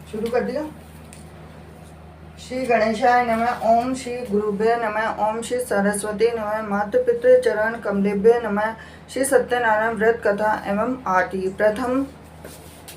शुरू कर दिया। श्री गणेशाय नमः। ओम श्री गुरुभ्यो नमः। ओम श्री सरस्वती नमः। मातृ पितृ चरण कमलेभ्यो नमः। श्री सत्यनारायण व्रत कथा एवं आरती। प्रथम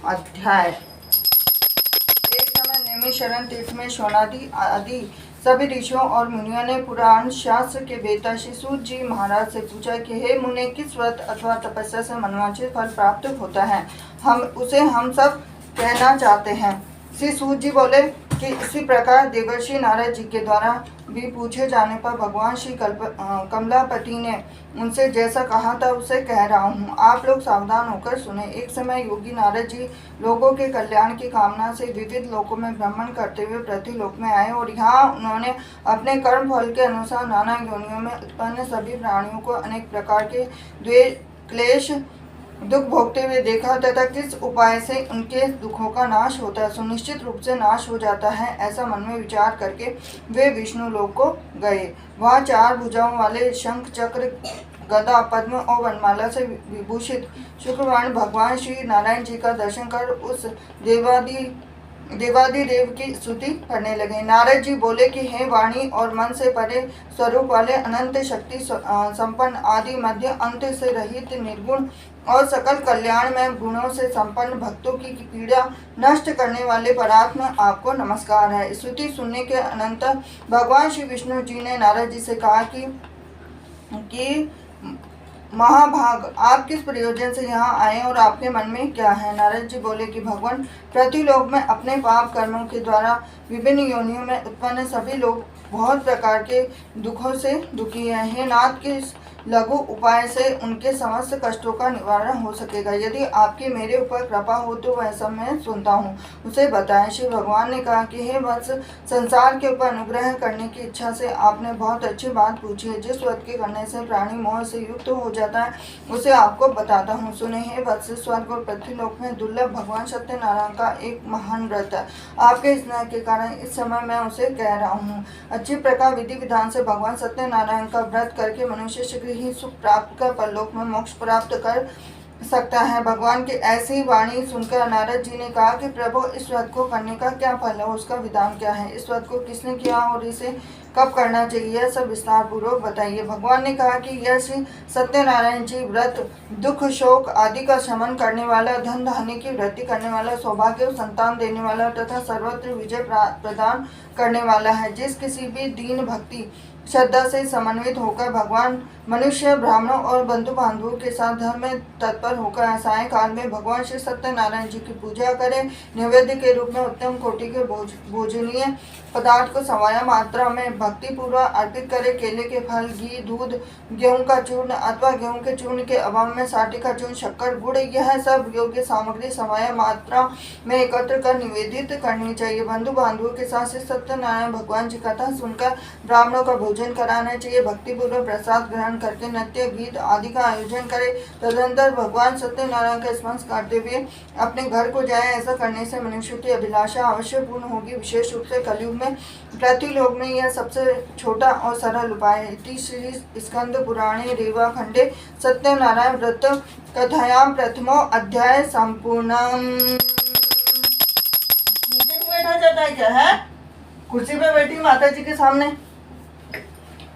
अध्याय। एक समय नैमिषारण्य तीर्थ में शौनादि आदि सभी ऋषियों और मुनियों ने पुराण शास्त्र के वेता श्री सूत जी महाराज से पूछा कि हे मुने, किस व्रत अथवा तपस्या से मनवांछित फल प्राप्त होता है, हम सब कहना चाहते हैं। श्री सूत जी बोले कि इसी प्रकार देवर्षि नारद जी के द्वारा भी पूछे जाने पर भगवान श्री कमलापति ने उनसे जैसा कहा था उसे कह रहा हूँ, आप लोग सावधान होकर सुने। एक समय योगी नारद जी लोगों के कल्याण की कामना से विविध लोकों में भ्रमण करते हुए पृथ्वी लोक में आए और यहाँ उन्होंने अपने कर्म फल के अनुसार नाना योनियों में उत्पन्न सभी प्राणियों को अनेक प्रकार के द्वेष क्लेश दुख भोगते हुए देखा तथा किस उपाय से उनके दुखों का नाश होता है, सुनिश्चित रूप से नाश हो जाता है, ऐसा मन में विचार करके वे विष्णु लोक को गए। वहाँ 4 भुजाओं वाले शंख चक्र गदा पद्म और वनमाला से विभूषित शुक्रवार भगवान श्री नारायण जी का दर्शन कर उस देवादिदेव की स्तुति करने लगे। नारद जी बोले कि हे वाणी और मन से परे स्वरूप वाले अनंत शक्ति संपन्न आदि मध्य अंत से रहित निर्गुण और सकल कल्याण में गुणों से संपन्न भक्तों की पीड़ा नष्ट करने वाले परात्मा आपको नमस्कार है। स्तुति सुनने के अनंतर भगवान श्री विष्णु जी ने नारद जी से कहा कि महाभाग, आप किस प्रयोजन से यहाँ आए और आपके मन में क्या है। नारद जी बोले कि भगवान, पृथ्वीलोक में अपने पाप कर्मों के द्वारा विभिन्न योनियों में उत्पन्न सभी लोग बहुत प्रकार के दुखों से दुखी हैं। हे नाथ, किस लघु उपाय से उनके समस्त कष्टों का निवारण हो सकेगा। यदि आपकी मेरे ऊपर कृपा हो तो वह सब मैं सुनता हूँ, उसे बताएं। श्री भगवान ने कहा कि हे वत्स, संसार के ऊपर अनुग्रह करने की इच्छा से आपने बहुत अच्छी बात पूछी है। जिस व्रत के करने से प्राणी मोह से युक्त हो जाता है उसे आपको बताता हूँ, सुने। हे वत्स, स्वर्ग और पृथ्वीलोक में दुर्लभ भगवान सत्यनारायण का एक महान व्रत है। आपके स्नेह के कारण इस समय मैं उसे कह रहा हूँ। अच्छी प्रकार विधि विधान से भगवान सत्यनारायण का व्रत करके मनुष्य शीघ्र ही सुख प्राप्त कर परलोक में मोक्ष प्राप्त कर सकता है। भगवान की ऐसी वाणी सुनकर नारद जी ने कहा कि प्रभु, इस व्रत को करने का क्या फल है, उसका विधान क्या है, इस व्रत को किसने किया और इसे कब करना चाहिए, यह सब विस्तार पूर्वक बताइए। भगवान ने कहा कि यह श्री सत्यनारायण जी व्रत दुख शोक आदि का शमन करने वाला, धन धान्य की वृद्धि करने वाला, सौभाग्य संतान देने वाला तथा सर्वत्र विजय प्रदान करने वाला है। जिस किसी भी दीन भक्ति श्रद्धा से समन्वित होकर भगवान मनुष्य ब्राह्मणों और बंधु बांधवों के साथ धर्म में तत्पर होकर सायंकाल में भगवान श्री सत्यनारायण जी की पूजा करें, नैवेद्य के रूप में उत्तम कोटि के भोजनीय पदार्थ को सवाया मात्रा में भक्ति पूर्वक अर्पित करें। केले के फल, घी, दूध, गेहूं का चूर्ण अथवा गेहूं के चूर्ण के अभाव में साठी का चूर्ण, शक्कर, गुड़, यह सब योग्य सामग्री सवाया मात्रा में एकत्र कर निवेदित करनी चाहिए। बंधु बांधवों के साथ श्री सत्यनारायण भगवान जी कथा सुनकर ब्राह्मणों का भोजन कराना चाहिए। भक्ति पूर्वक प्रसाद ग्रहण करके नृत्य गीत आदि का आयोजन करें। तदनंतर भगवान सत्यनारायण का स्मरण करते हुए अपने घर को जाए। ऐसा करने से मनुष्य की अभिलाषा अवश्य पूर्ण होगी। विशेष रूप से कलयुग में पृथ्वीलोक में यह सबसे छोटा और सरल उपाय है। इति श्री स्कंद पुराणे रेवा खंडे सत्यनारायण व्रत कथायाम प्रथमो अध्याय संपूर्णम। बैठा जाता है क्या है, कुर्सी पे बैठी माता जी के सामने।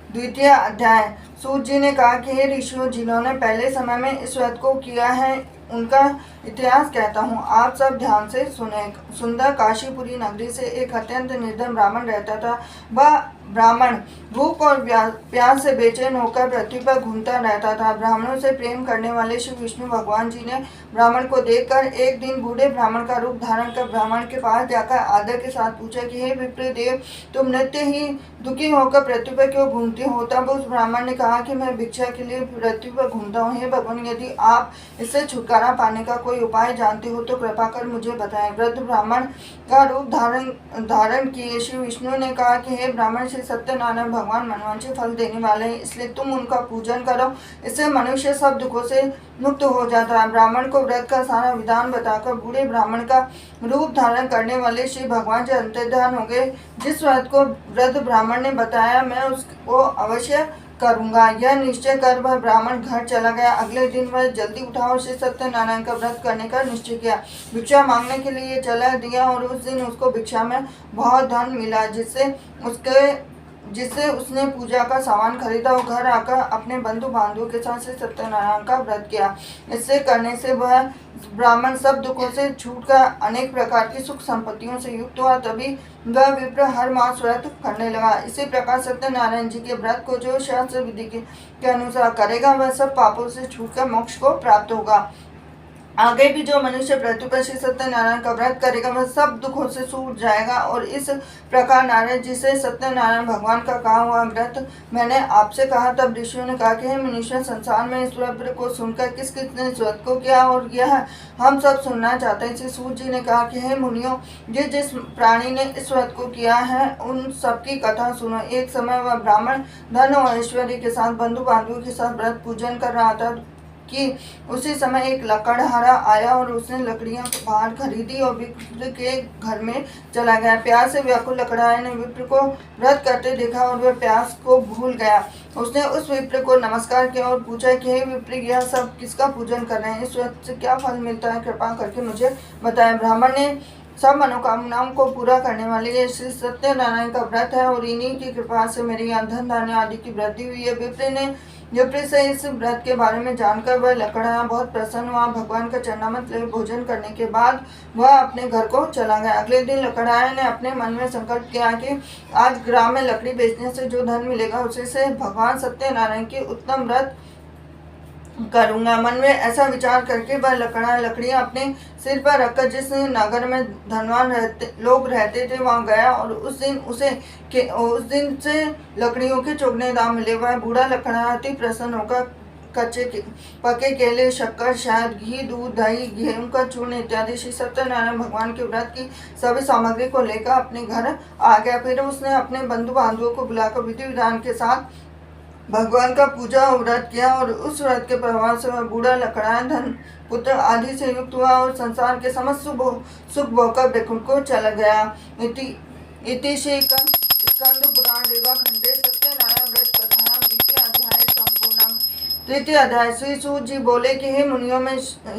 द्वितीय अध्याय। सूत जी ने कहा कि हे ऋषियों, जिन्होंने पहले समय में इस व्रत को किया है उनका इतिहास कहता हूँ, आप सब ध्यान से सुने। सुंदर काशीपुरी नगरी से एक अत्यंत निर्धन ब्राह्मण रहता था। वह ब्राह्मण भूख और प्यास से बेचैन होकर पृथ्वी पर घूमता रहता था। ब्राह्मणों से प्रेम करने वाले श्री विष्णु भगवान जी ने ब्राह्मण को देखकर एक दिन बूढ़े ब्राह्मण का रूप धारण कर ब्राह्मण के पास जाकर आदर के साथ पूछा कि हे विप्रदेव, तुम नित्य ही दुखी होकर पृथ्वी पर क्यों घूमते हो। तब उस ब्राह्मण ने कहा कि मैं भिक्षा के लिए पृथ्वी पर घूमता हूँ। हे भगवान, यदि आप इससे छुटकारा पाने का कोई उपाय जानते हो तो कृपा कर मुझे बताएं। वृद्ध ब्राह्मण का रूप धारण किए श्री विष्णु ने कहा कि हे ब्राह्मण, श्री सत्यनारायण भगवान मनवांछित फल देने वाले हैं, इसलिए तुम उनका पूजन करो, इससे मनुष्य सब दुखों से मुक्त हो जाता है। ब्राह्मण को व्रत का सारा विधान बताकर बूढ़े ब्राह्मण का रूप धारण करने वाले श्री भगवान जी अंतर्ध्यान हो गए। जिस व्रत को वृद्ध ब्राह्मण ने बताया मैं उसको अवश्य करूंगा। यह निश्चय कर वह ब्राह्मण घर चला गया। अगले दिन वह जल्दी उठा और श्री सत्यनारायण का व्रत करने का निश्चय किया। भिक्षा मांगने के लिए चला दिया और उस दिन उसको भिक्षा में बहुत धन मिला, जिससे उसने पूजा का सामान खरीदा और घर आकर अपने बंधु बांधवों के साथ श्री सत्यनारायण का व्रत किया। इससे करने से वह ब्राह्मण सब दुखों से छूटकर अनेक प्रकार की सुख संपत्तियों से युक्त हुआ। तभी वह विप्र हर मास व्रत करने लगा। इसी प्रकार सत्यनारायण जी के व्रत को जो शास्त्र विधि के अनुसार करेगा वह सब पापों से छूटकर मोक्ष को प्राप्त होगा। आगे भी जो मनुष्य पृथ्वी पर श्री सत्यनारायण का व्रत करेगा वह सब दुखों से छूट जाएगा। और इस प्रकार नारद जी से सत्यनारायण भगवान का कहा हुआ व्रत मैंने आपसे कहा। तब ऋषियों ने कहा कि हे मुनीश्वर, संसार में इस व्रत को सुनकर किस किस ने इस व्रत को किया और यह हम सब सुनना चाहते हैं। श्री सूत जी ने कहा कि हे मुनियों, जिस प्राणी ने इस व्रत को किया है उन सबकी कथा सुनो। एक समय वह ब्राह्मण धन और ऐश्वर्य के साथ बंधु बांधवों के साथ व्रत पूजन कर रहा था कि उसी समय एक लकड़हारा आया और उसने लकड़ियां बाहर खरीदी और विप्र के घर में चला गया। प्यास से व्याकुल लकड़हारे ने विप्र को व्रत करते देखा और वह प्यास को भूल गया। उसने उस विप्र को नमस्कार किया और पूछा कि हे विप्र, यह सब किसका पूजन कर रहे हैं? इस व्रत से क्या फल मिलता है? कृपा करके मुझे बताएं। ब्राह्मण ने सब मनोकामनाओं को पूरा करने वाले ये श्री सत्यनारायण का व्रत है और इन्हीं की कृपा से मेरी यहाँ धन धान्य आदि की वृद्धि हुई है। विप्र से इस व्रत के बारे में जानकर वह लकड़हारा बहुत प्रसन्न हुआ। भगवान का चरणामृत ले भोजन करने के बाद वह अपने घर को चला गया। अगले दिन लकड़हारे ने अपने मन में संकल्प किया कि आज ग्राम में लकड़ी बेचने से जो धन मिलेगा उसे से भगवान सत्यनारायण की उत्तम व्रत करूंगा। मन में ऐसा विचार करके वह लकड़ियां अपने सिर पर रखकर जिस नगर में धनवान लोग रहते थे वहां गया और उस दिन से लकड़ियों के चौगने दाम मिले। वह बूढ़ा लकड़हारा अति प्रसन्न होकर कच्चे पके केले, शक्कर, शहद, घी, दूध, दही, गेहूं का चूर्ण इत्यादि श्री सत्यनारायण भगवान के व्रत की सभी सामग्री को लेकर अपने घर आ गया। फिर उसने अपने बंधु बांधवों को बुलाकर विधि विधान के साथ भगवान का पूजा और व्रत किया और उस व्रत के प्रभाव से वह बूढ़ा लकड़हारा धन, पुत्र आदि से युक्त हुआ और संसार के समस्त सुख भोगकर वैकुंठ को चला गया। इति श्री स्कंद पुराण रेवा खंडे सत्यनारायण व्रत कथायां द्वितीय अध्याय संपूर्णम। तृतीय अध्याय। श्री सूत जी बोले कि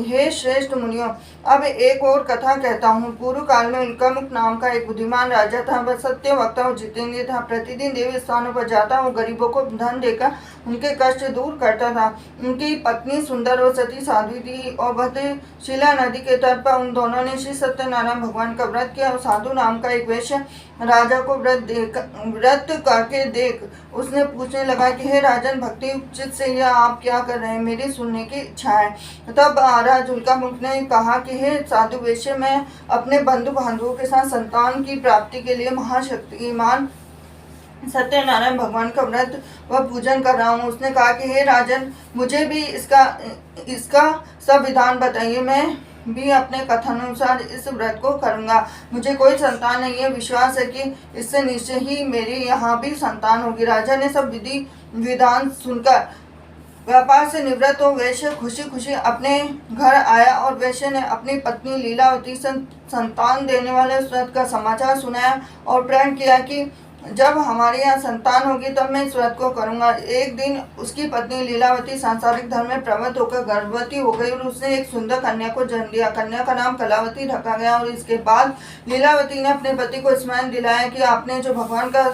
हे श्रेष्ठ मुनियों, अब एक और कथा कहता हूँ। पूर्व काल में उल्कामुख नाम का एक बुद्धिमान राजा था। वह सत्य वक्ता और जितेंद्रिय था। प्रतिदिन देवी स्थानों पर जाता और गरीबों को धन देकर उनके कष्ट दूर करता था। उनकी पत्नी सुंदर और सती साध्वी थी और भद्रशिला नदी के तट पर उन दोनों ने श्री सत्यनारायण भगवान का व्रत किया। और साधु नाम का एक वैश्य राजा को व्रत करके देख उसने पूछने लगा कि हे राजन, भक्ति उचित से यह आप क्या कर रहे हैं? मेरी सुनने की इच्छा है। तब महाराज उल्कामुख ने कहा कि हे साधु वैश्य, मैं अपने बंधु बांधवों के साथ संतान की प्राप्ति के लिए महाशक्तिमान सत्यनारायण भगवान का व्रत व पूजन कर रहा हूँ। उसने कहा कि हे राजन, मुझे भी इसका सब विधान बताइए। मैं भी अपने कथनानुसार इस व्रत को करूंगा। मुझे कोई संतान नहीं है। विश्वास है कि इससे निश्चय ही मेरे यहाँ भी संतान होगी। राजा ने सब विधि विधान सुनकर व्यापार से निवृत्त हो वैश्य खुशी खुशी अपने घर आया और वैश्य ने अपनी पत्नी लीलावती संतान देने वाले उस व्रत का समाचार सुनाया और प्रण किया कि जब हमारे यहाँ संतान होगी तब मैं इस व्रत को करूंगा। एक दिन उसकी पत्नी लीलावती सांसारिक धर्म में प्रवृत्त होकर गर्भवती हो गई और उसने एक सुंदर कन्या को जन्म दिया। कन्या का नाम कलावती रखा गया। और इसके बाद लीलावती ने अपने पति को स्मरण दिलाया कि आपने जो भगवान का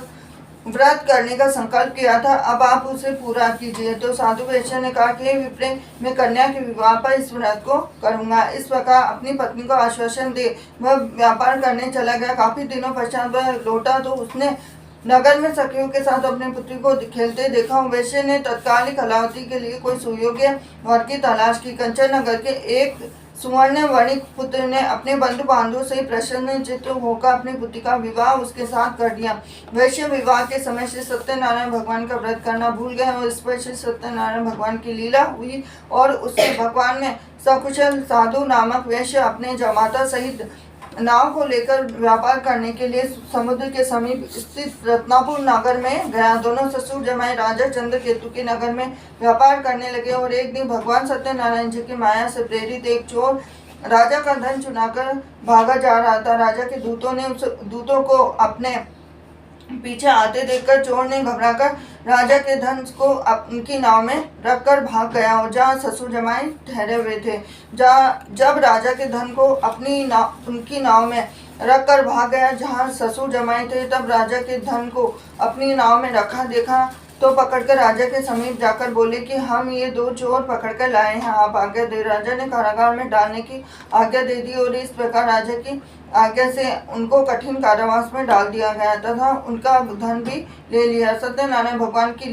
व्रत करने का संकल्प किया था अब आप उसे पूरा कीजिए। तो साधु वैश्य ने कहा कि विप्र, मैं कन्या के विवाह पर इस व्रत को करूंगा। इस प्रकार अपनी पत्नी को आश्वासन दे वह व्यापार करने चला गया। काफी दिनों पश्चात वह लौटा तो उसने नगर में सखियों के साथ अपने पुत्री को खेलते देखा। वैश्य ने तत्काल कलावती के लिए कोई सुयोग्य वर की तलाश की। कंचन नगर के एक सुवर्ण वणिक पुत्र ने अपने बंधु बांधवों से प्रसन्नचित्त होकर अपनी पुत्री का विवाह उसके साथ कर दिया। वैश्य विवाह के समय श्री सत्यनारायण भगवान का व्रत करना भूल गए और इस पर श्री सत्यनारायण भगवान की लीला हुई और उसके भगवान में सकुशल साधु नामक वैश्य अपने जमाता सहित नाव को लेकर व्यापार करने के लिए समुद्र के समीप स्थित रत्नापुर नगर में गया। दोनों ससुर जमाई राजा चंद्रकेतु के नगर में व्यापार करने लगे और एक दिन भगवान सत्यनारायण जी की माया से प्रेरित एक चोर राजा का धन चुनाकर भागा जा रहा था। राजा के दूतों को अपने पीछे आते देखकर चोर ने घबराकर राजा के धन को उनकी नाव में रखकर भाग गया और जहाँ ससुर जमाई ठहरे हुए थे, जब राजा के धन को उनकी नाव में रखकर भाग गया जहाँ ससुर जमाई थे, तब राजा के धन को अपनी नाव में रखा देखा तो पकड़कर राजा के समीप जाकर बोले कि हम ये 2 चोर पकड़कर लाए हैं, आप आज्ञा दे। राजा ने कारागार में डालने की आज्ञा दे दी और इस प्रकार राजा की आज्ञा से उनको कठिन कारावास में डाल दिया गया तथा उनका धन भी ले लिया। सत्यनारायण भगवान की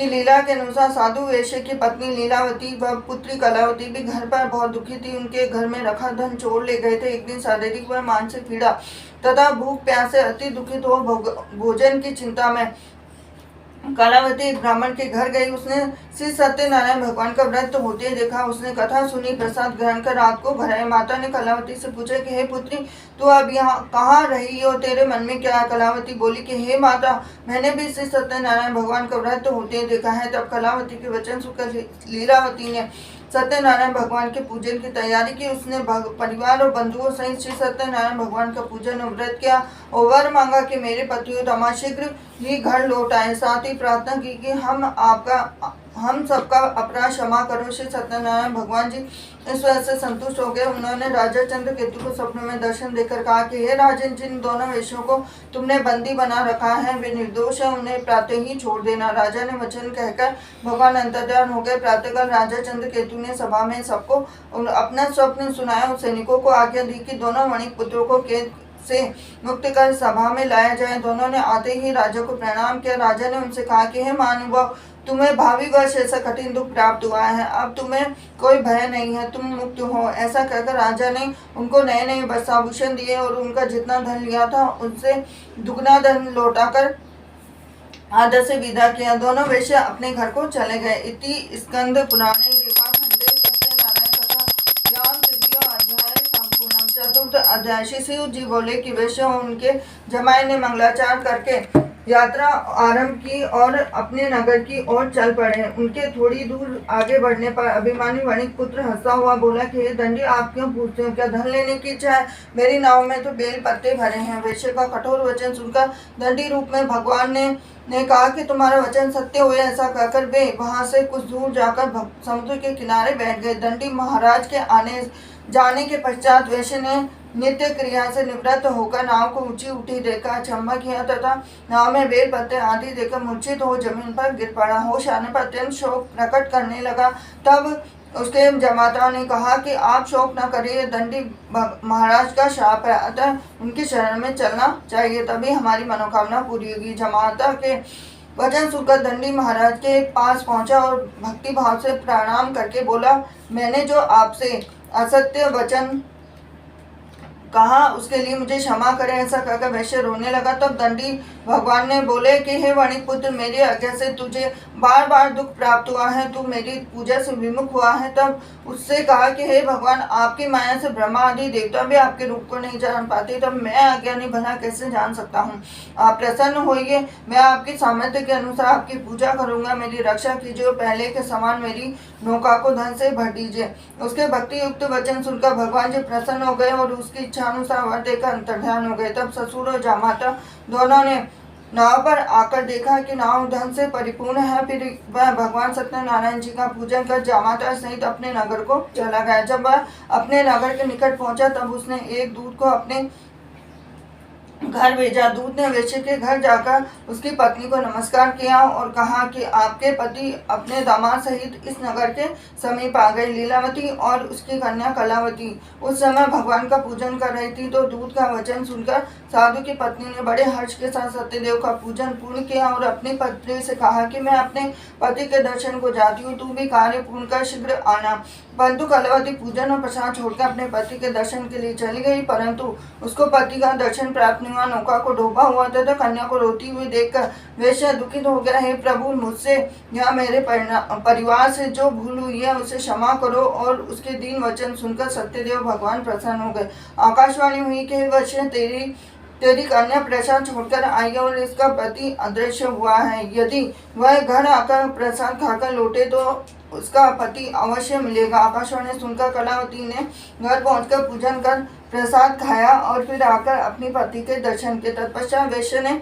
लीला के अनुसार साधु वैश्य की पत्नी लीलावती व पुत्री कलावती भी घर पर बहुत दुखी थी। उनके घर में रखा धन चोर ले गए थे। एक दिन शारीरिक व मानसिक पीड़ा तथा भूख प्यास से अति दुखित हो भोजन की चिंता में कलावती एक ब्राह्मण के घर गई। उसने श्री सत्यनारायण भगवान का व्रत होते देखा। उसने कथा सुनी, प्रसाद ग्रहण कर रात को घर आई। माता ने कलावती से पूछा कि हे पुत्री, तू अब यहाँ कहाँ रही हो, तेरे मन में क्या है? कलावती बोली कि हे माता, मैंने भी श्री सत्यनारायण भगवान का व्रत होते देखा है। तब कलावती के वचन सुनकर लीलावती ने सत्यनारायण भगवान के पूजन की तैयारी की। उसने परिवार और बंधुओं सहित श्री सत्यनारायण भगवान का पूजन और व्रत किया और वर मांगा कि मेरे पति और रमा शीघ्र ही घर लौट आए। साथ ही प्रार्थना की कि हम सबका अपराध क्षमा करो। श्री सत्यनारायण भगवान जी इस वजह से संतुष्ट हो गए। उन्होंने राजा चंद्रकेतु को सपने में दर्शन देकर कहा कि हे राजन, जिन दोनों वेश्यों को तुमने बंदी बना रखा है वे निर्दोष है, उन्हें प्रातः ही छोड़ देना। राजा ने वचन कहकर भगवान अंतर्ध्यान हो गए। प्रातःकाल राजा चंद्रकेतु ने सभा में सबको अपना स्वप्न सुनाया और सैनिकों को आज्ञा दी कि दोनों वणिक पुत्रों को कैद से मुक्त कर सभा में लाया जाए। दोनों ने आते ही राजा को प्रणाम किया। राजा ने उनसे कहा कि हे महानुभाव, तुम्हें भावी वर्ष ऐसा कठिन दुख प्राप्त हुआ है, अब तुम्हें कोई भय नहीं है, तुम मुक्त हो। ऐसा कहकर राजा ने उनको नए नए वस्त्राभूषण दिए और उनका जितना धन लिया था उनसे दुगना धन लौटाकर आदर से विदा किया। दोनों वेश्य अपने घर को चले गए। इति स्कंद पुराणे रेवाखंडे सत्यनारायण कथा याम तृतीय अध्याय संपूर्णम। चतुर्थ अध्याय। श्री शिव जी बोले कि वेश्य उनके जमाई ने मंगलाचार करके यात्रा आरंभ की और अपने नगर की ओर चल पड़े। उनके थोड़ी दूर आगे बढ़ने पर अभिमानी वणिक पुत्र हंसता हुआ बोला कि हे दंडी, आप क्यों पूछते हो? क्या धन लेने की इच्छा है? मेरी नाव में तो बेल पत्ते भरे हैं। वेश्य का कठोर वचन सुनकर दंडी रूप में भगवान ने कहा कि तुम्हारा वचन सत्य हुए। ऐसा कहकर वे वहां से कुछ दूर जाकर समुद्र के किनारे बैठ गए। दंडी महाराज के आने जाने के पश्चात वेश्य ने नित्य क्रिया से निवृत्त होकर नाव को ऊंची उठी देखा, अचंभा किया तथा नाव में बेल पत्ते आदि देखकर मूर्छित हो जमीन पर गिर पड़ा। होश आने पर अत्यंत शोक प्रकट करने लगा। तब उसके जमाता ने कहा कि आप शोक न करिए, दंडी महाराज का शाप है, अतः उनकी शरण में चलना चाहिए, तभी हमारी मनोकामना पूरी होगी। जमाता के वचन सुनकर दंडी महाराज के पास पहुंचा और भक्ति भाव से प्रणाम करके बोला, मैंने जो आपसे असत्य वचन कहा उसके लिए मुझे क्षमा करें। ऐसा कहकर वैश्य रोने लगा। तब दंडी भगवान ने बोले कि हे वणिक पुत्र, मेरी आज्ञा से तुझे बार बार दुख प्राप्त हुआ है, तू मेरी पूजा से विमुख हुआ है। तब उससे कहा कि हे भगवान, आपकी माया से ब्रह्मा आदि देवता भी आपके रूप को नहीं जान पाते, तब मैं अज्ञानी भला कैसे जान सकता हूँ? आप प्रसन्न होइए, मैं आपकी सामर्थ्य के अनुसार आपकी पूजा करूंगा, मेरी रक्षा कीजिए और पहले के समान मेरी नौका को धन से भर दीजिए। उसके भक्ति युक्त वचन सुनकर भगवान जी प्रसन्न हो गए और उसकी इच्छा अनुसार वर देकर अंतर्ध्यान हो गए। तब ससुर और जामाता दोनों ने नाव पर आकर देखा कि नाव धन से परिपूर्ण है। फिर वह भगवान सत्यनारायण जी का पूजन कर जामाता सहित अपने नगर को चला गया। जब वह अपने नगर के निकट पहुंचा तब उसने एक दूत को अपने घर भेजा। दूत ने वेश्य के घर जाकर उसकी पत्नी को नमस्कार किया और कहा कि आपके पति अपने दामाद सहित इस नगर के समीप आ गए। लीलावती और उसकी कन्या कलावती उस समय भगवान का पूजन कर रही थी, तो दूत का वचन सुनकर साधु की पत्नी ने बड़े हर्ष के साथ सत्यदेव का पूजन पूर्ण किया और अपनी पत्नी से कहा कि मैं अपने पति के दर्शन को जाती हूँ, तू भी कार्य पूर्ण कर शीघ्र आना। परंतु कलावती पूजन और प्रसाद छोड़कर अपने पति के दर्शन के लिए चली गई, परंतु उसको पति का दर्शन प्राप्त नहीं हुआ। नौका को डूबा हुआ था, तो कन्या को रोती हुई देखकर वेश्या दुखित हो गया। हे प्रभु, मुझसे या मेरे परिवार से जो भूल हुई है उसे क्षमा करो। और उसके दीन वचन सुनकर सत्यदेव भगवान प्रसन्न हो गए। आकाशवाणी हुई कि वैश्य तेरी कन्या प्रसाद छोड़कर आई और इसका पति अदृश्य हुआ है। यदि वह घर आकर प्रसाद खाकर लौटे तो उसका पति अवश्य मिलेगा। आकाशवाणी सुनकर कलावती ने घर पहुंचकर पूजन कर प्रसाद खाया और फिर आकर अपनी पति के दर्शन किए। तत्पश्चात वैश्य ने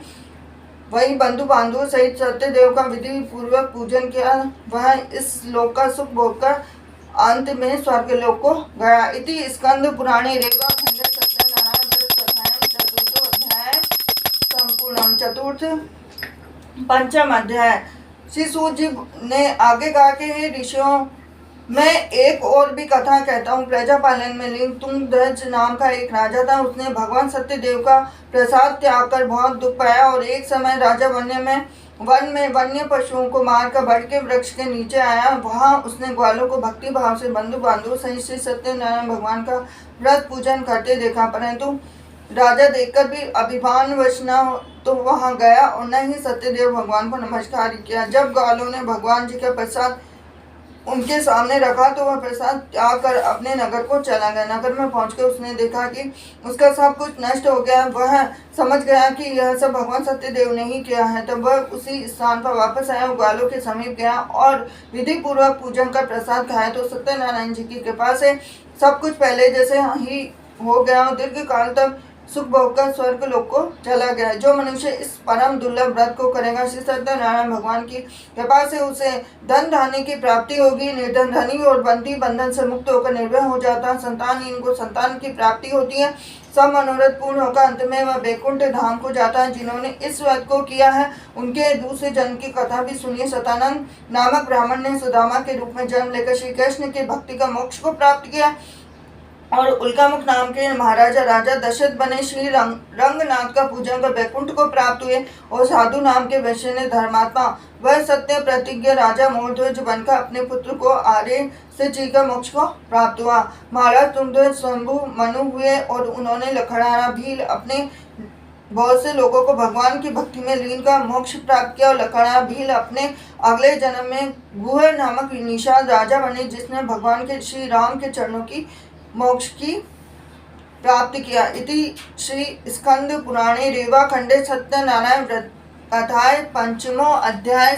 वही बंधु बांधवों सहित सत्यदेव का विधि पूर्वक पूजन किया। वह इस लोक का सुख भोगकर अंत में स्वर्ग लोक को गया। इति स्कंद पुराणे रेवा खंडे सत्यनारायण व्रत कथायां चतुर्थोऽध्याय संपूर्णम। चतुर्थ पंचम अध्याय। श्री सूत जी ने आगे कहा कि हे ऋषियों, मैं एक और भी कथा कहता हूँ। प्रजापालन में लिंग तुंगध्वज नाम का एक राजा था। उसने भगवान सत्यदेव का प्रसाद त्याग कर बहुत दुख पाया और एक समय राजा वन में वन्य पशुओं को मारकर बड़ के वृक्ष के नीचे आया। वहां उसने ग्वालों को भक्ति भाव से बंधु बांधव सहित श्री सत्यनारायण भगवान का व्रत पूजन करते देखा, परंतु राजा देखकर भी अभिमानवश न तो वहां गया और न ही सत्यदेव भगवान को नमस्कार किया। जब ग्वालों ने भगवान जी का प्रसाद उनके सामने रखा तो वह प्रसाद त्याग कर अपने नगर को चला गया। नगर में पहुंचकर उसने देखा कि उसका सब कुछ नष्ट हो गया। वह समझ गया कि यह सब भगवान सत्यदेव ने ही किया है। तब वह उसी स्थान पर वापस आया, ग्वालों के समीप गया और विधि पूर्वक पूजन कर प्रसाद खाया तो सत्यनारायण जी की कृपा से सब कुछ पहले जैसे ही हो गया और दीर्घ काल तक सुख भोगकर स्वर्ग लोक को चला गया। जो मनुष्य इस परम दुर्लभ व्रत को करेगा, श्री सत्यनारायण भगवान की कृपा से उसे धन धान्य की प्राप्ति होगी। निर्धन धनी और बंदी बंधन से मुक्त होकर निर्भय हो जाता है। संतानहीन को संतान की प्राप्ति होती है। सब मनोरथ पूर्ण होकर अंत में वह वैकुंठ धाम को जाता है। जिन्होंने इस व्रत को किया है उनके दूसरे जन्म की कथा भी सुनिए। सतानंद नामक ब्राह्मण ने सुदामा के रूप में जन्म लेकर श्री कृष्ण की भक्ति का मोक्ष को प्राप्त किया और उल्कामुख नाम के महाराजा राजा दशरथ बने। श्री रंगनाथ का पूजन कर वैकुंठ को प्राप्त हुए और साधु नाम के वैश्य ने धर्मात्मा वह सत्य प्रतिज्ञ राजा मोरध्वज बनकर अपने पुत्र को आर्य से जीकर मोक्ष को प्राप्त हुआ। महाराज तुंगध्वज शंभु मनु हुए और उन्होंने लखनारा भील अपने बहुत से लोगों को भगवान की भक्ति में लीन कर मोक्ष प्राप्त किया और लखनारा भील अपने अगले जन्म में गुह नामक निषाद राजा बने, जिसने भगवान के श्री राम के चरणों की मोक्ष की प्राप्ति किया। इति श्री स्कंद पुराणे रेवा खंडे सत्यनारायण व्रत कथाएं पंचमो अध्याय।